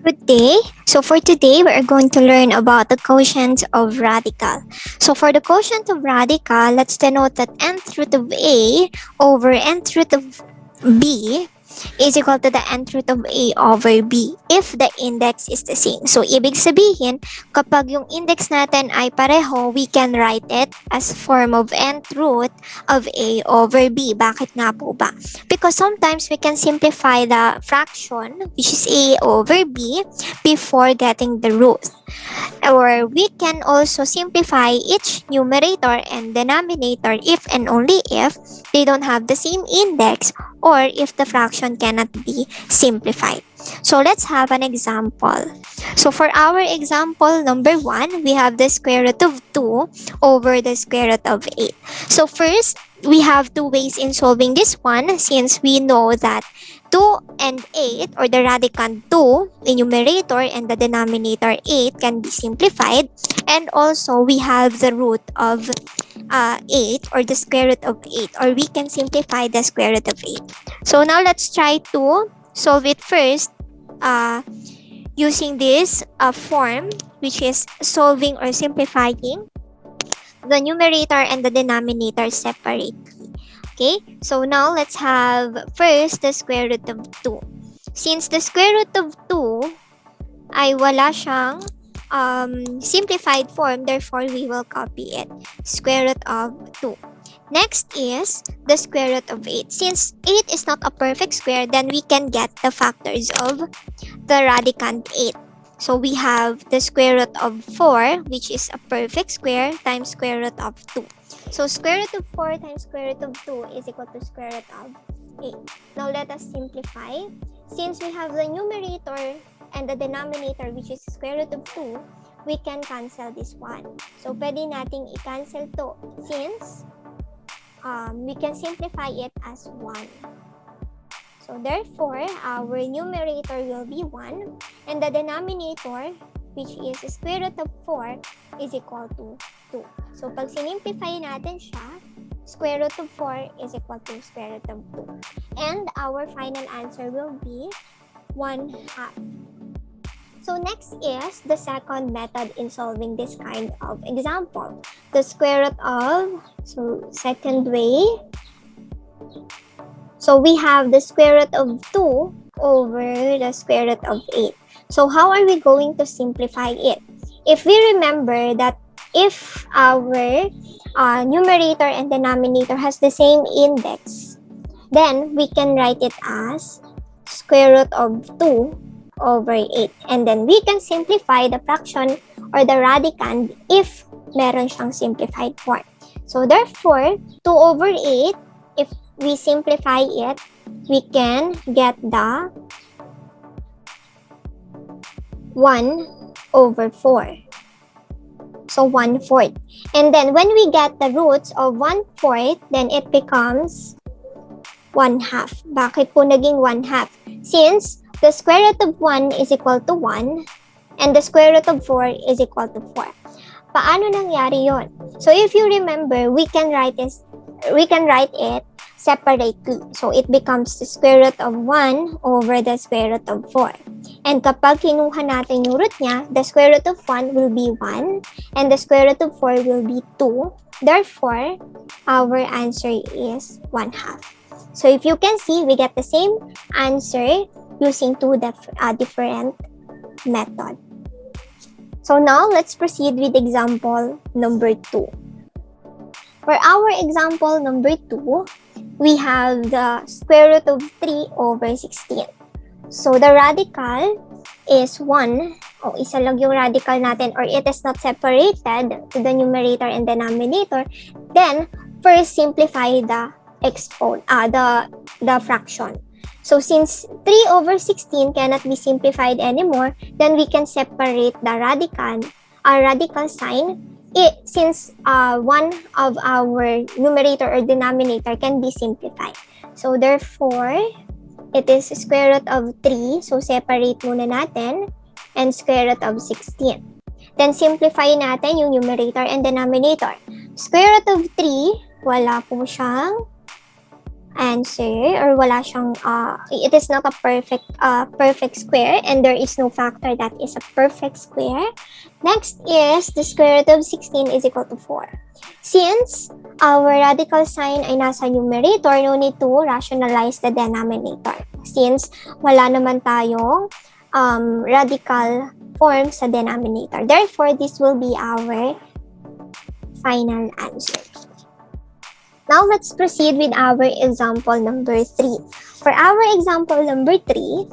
Good day. So for today, we are going to learn about the quotient of radical. So for the quotient of radical, let's denote that nth root of A over nth root of B is equal to the nth root of A over B if the index is the same. So ibig sabihin, kapag yung index natin ay pareho, we can write it as form of nth root of A over B. Bakit nga po ba? Because sometimes we can simplify the fraction, which is A over B, before getting the root. Or we can also simplify each numerator and denominator if and only if they don't have the same index or if the fraction cannot be simplified. So let's have an example. So for our example number 1, we have the square root of 2 over the square root of 8. So first, we have two ways in solving this one since we know that 2 and 8 or the radicand 2 in numerator and the denominator 8 can be simplified, and also we have the root of 8 or the square root of 8, or we can simplify the square root of 8. So now let's try to solve it first using this form, which is solving or simplifying the numerator and the denominator separately. Okay, so now let's have first the square root of 2. Since the square root of 2 ay wala siyang simplified form, therefore we will copy it. Square root of 2. Next is the square root of 8. Since 8 is not a perfect square, then we can get the factors of the radicand 8. So we have the square root of 4, which is a perfect square, times square root of 2. So square root of 4 times square root of 2 is equal to square root of 8. Now let us simplify. Since we have the numerator and the denominator, which is square root of 2, we can cancel this one. So pwede nating i-cancel to since we can simplify it as 1. So therefore, our numerator will be 1 and the denominator, which is square root of 4, is equal to 2. So pag sinimplify natin siya, square root of 4 is equal to square root of 2. And our final answer will be 1/2. So next is the second method in solving this kind of example. The square root of, so second way. So we have the square root of 2 over the square root of 8. So how are we going to simplify it? If we remember that if our numerator and denominator has the same index, then we can write it as square root of 2 over 8. And then we can simplify the fraction or the radicand if meron siyang simplified form. So therefore, 2 over 8, if we simplify it, we can get the 1 over 4. So 1/4. And then when we get the roots of 1/4, then it becomes 1/2. Bakit po naging 1/2? Since the square root of 1 is equal to 1 and the square root of 4 is equal to 4. Paano nangyari yon? So if you remember, we can write it separately. So it becomes the square root of 1 over the square root of 4. And kapag kinuha natin yung root niya, the square root of 1 will be 1 and the square root of 4 will be 2. Therefore, our answer is 1/2. So if you can see, we get the same answer using two different methods. So now, let's proceed with example number 2. For our example number 2, we have the square root of 3 over 16. So the radical is 1. Isa lang yung radical natin, or it is not separated to the numerator and denominator. Then, first simplify the fraction. So since 3 over 16 cannot be simplified anymore, then we can separate the radical sign. Since one of our numerator or denominator can be simplified. So therefore, it is square root of 3. So separate muna natin. And square root of 16. Then simplify natin yung numerator and denominator. Square root of 3, wala po siyang answer, or wala siyang it is not a perfect square, and there is no factor that is a perfect square. Next is the square root of 16 is equal to 4. Since our radical sign ay nasa numerator, no need to rationalize the denominator since wala naman tayong radical form sa denominator. Therefore, this will be our final answer. Now, let's proceed with our example number 3. For our example number 3,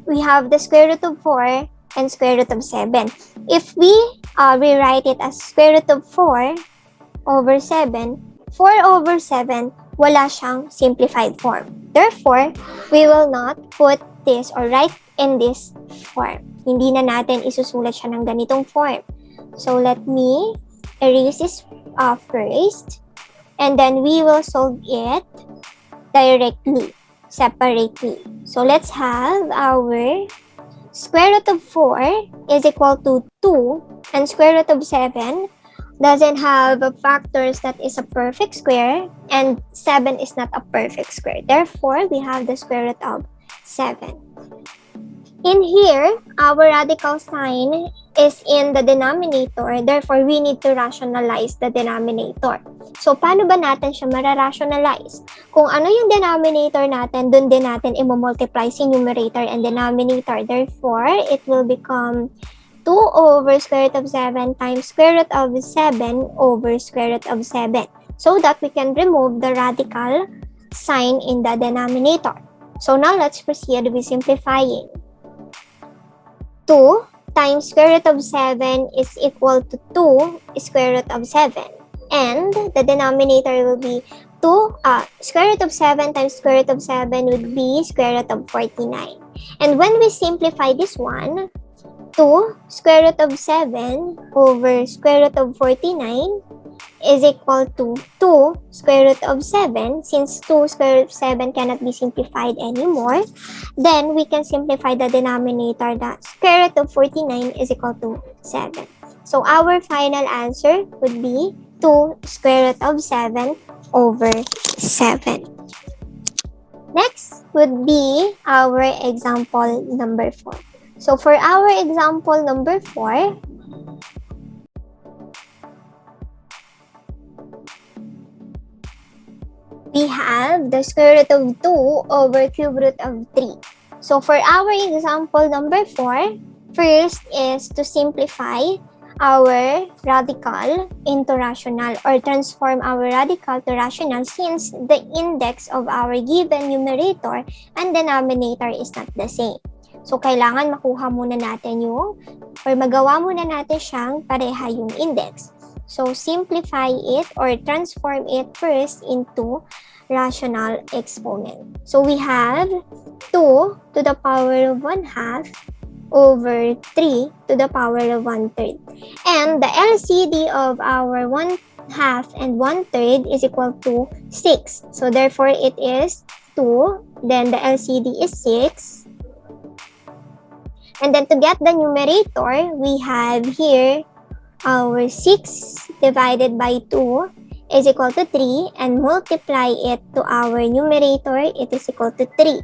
we have the square root of 4 and square root of 7. If we rewrite it as square root of 4 over 7, 4 over 7, wala siyang simplified form. Therefore, we will not put this or write in this form. Hindi na natin isusulat siya ng ganitong form. So, let me erase this first. And then we will solve it directly, separately. So let's have our square root of 4 is equal to 2, and square root of 7 doesn't have factors that is a perfect square, and 7 is not a perfect square. Therefore, we have the square root of 7. In here, our radical sign is in the denominator. Therefore, we need to rationalize the denominator. So, paano ba natin siya mara-rationalize? Kung ano yung denominator natin, dun din natin i-multiply si numerator and denominator. Therefore, it will become 2 over square root of 7 times square root of 7 over square root of 7. So that we can remove the radical sign in the denominator. So now, let's proceed with simplifying. 2 times square root of 7 is equal to 2 square root of 7. And the denominator will be 2, square root of 7 times square root of 7 would be square root of 49. And when we simplify this one, 2 square root of 7 over square root of 49 is equal to 2 square root of 7. Since 2 square root of 7 cannot be simplified anymore, then we can simplify the denominator. The square root of 49 is equal to 7. So our final answer would be 2 square root of 7 over 7. Next would be our example number 4. So for our example number 4, we have the square root of 2 over cube root of 3. So for our example number 4, first is to simplify our radical into rational, or transform our radical to rational, since the index of our given numerator and denominator is not the same. So kailangan makuha muna natin yung, or magawa muna natin siyang pareha yung index. So simplify it or transform it first into rational exponent. So we have 2 to the power of 1/2 over 3 to the power of 1/3. And the LCD of our 1/2 and 1/3 is equal to 6. So therefore, it is 2. Then the LCD is 6. And then to get the numerator, we have here our 6 divided by 2 is equal to 3, and multiply it to our numerator, it is equal to 3.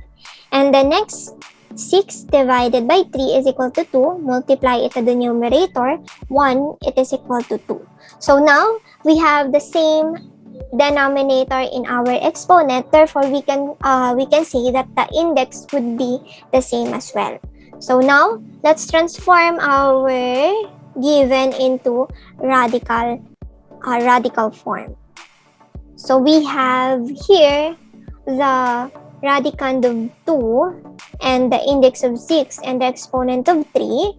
And the next 6 divided by 3 is equal to 2, multiply it to the numerator, 1, it is equal to 2. So now, we have the same denominator in our exponent, therefore we can say that the index would be the same as well. So now, let's transform our given into radical form. So we have here the radicand of 2 and the index of 6 and the exponent of 3.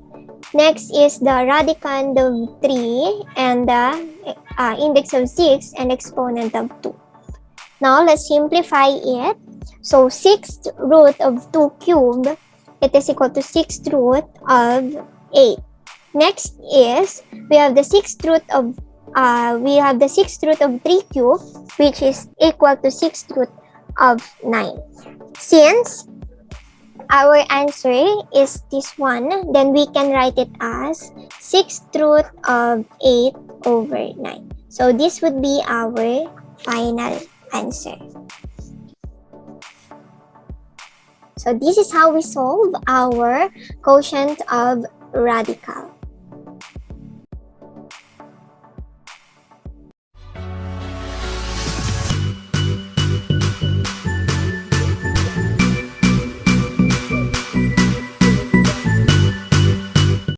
Next is the radicand of 3 and the index of 6 and exponent of 2. Now let's simplify it. So 6th root of 2 cubed, it is equal to 6th root of 8. Next is we have the 6th root of 3 cubed, which is equal to 6th root of 9. Since our answer is this one, then we can write it as 6th root of 8 over 9. So this would be our final answer. So this is how we solve our quotient of radical.